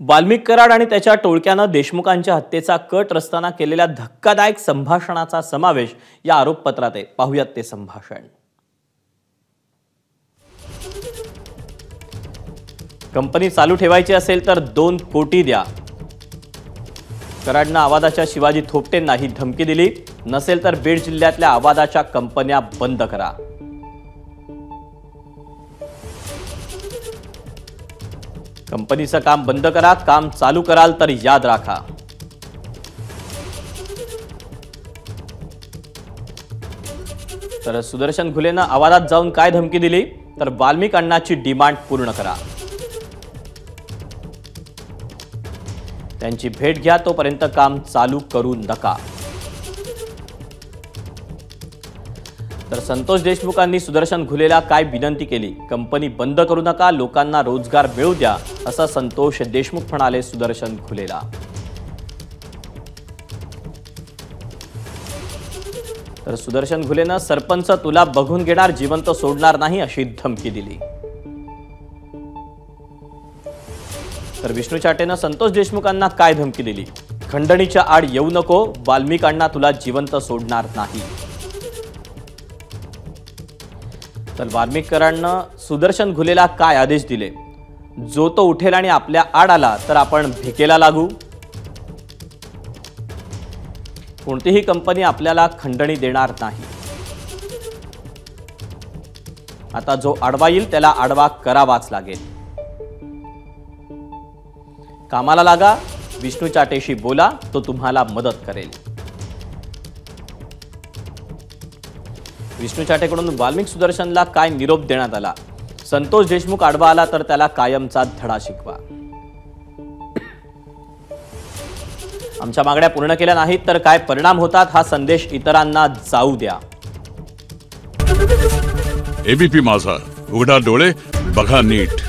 वाल्मिक कराड आणि त्याच्या टोळक्यानं देशमुखांच्या हत्येचा कट रचताना केलेल्या धक्कादायक संभाषणाचा समावेश या आरोपपत्रात आहे। पाहूयात ते संभाषण। कंपनी चालू ठेवायची असेल तर 2 कोटी द्या। कराडनं आवादाच्या शिवाजी थोपटेंना ही धमकी दिली। नसेल तर बीड जिल्ह्यातल्या आवादाच्या कंपन्या बंद करा। कंपनीचं काम बंद करा, काम चालू कराल तर याद राखा। तर सुदर्शन घुलेनं आवादात जाऊन काय धमकी दिली तर वाल्मिक अण्णाची डिमांड पूर्ण करा। त्यांची भेट घ्या, तोपर्यंत काम चालू करू नका। तर संतोष देशमुखांनी सुदर्शन घुलेला काय विनंती केली? कंपनी बंद करू नका, लोकांना रोजगार मिळू द्या, असं संतोष देशमुख म्हणाले सुदर्शन घुलेला। तर सुदर्शन घुलेनं सरपंच तुला बघून घेणार, जिवंत सोडणार नाही अशी धमकी दिली। तर विष्णू चाटेनं संतोष देशमुखांना काय धमकी दिली? खंडणीच्या आड येऊ नको, वाल्मिक अण्णा तुला जिवंत सोडणार नाही। तर वाल्मिक कराडनं सुदर्शन घुलेला काय आदेश दिले? जो तो उठेल आणि आपल्या आड आला तर आपण भिकेला लागू। कोणतीही कंपनी आपल्याला खंडणी देणार नाही। आता जो आडवा येईल त्याला आडवा करावाच लागेल। कामाला लागा, विष्णू चाटेशी बोला, तो तुम्हाला मदत करेल। विष्णू चाटेकडून वाल्मिक सुदर्शनला काय निरोप देण्यात आला? संतोष देशमुख आडवा आला तर त्याला कायमचा धडा शिकवा। आमच्या मागण्या पूर्ण केल्या नाहीत तर काय परिणाम होतात हा संदेश इतरांना जाऊ द्या। एबीपी माझा, उघडा डोळे बघा नीट।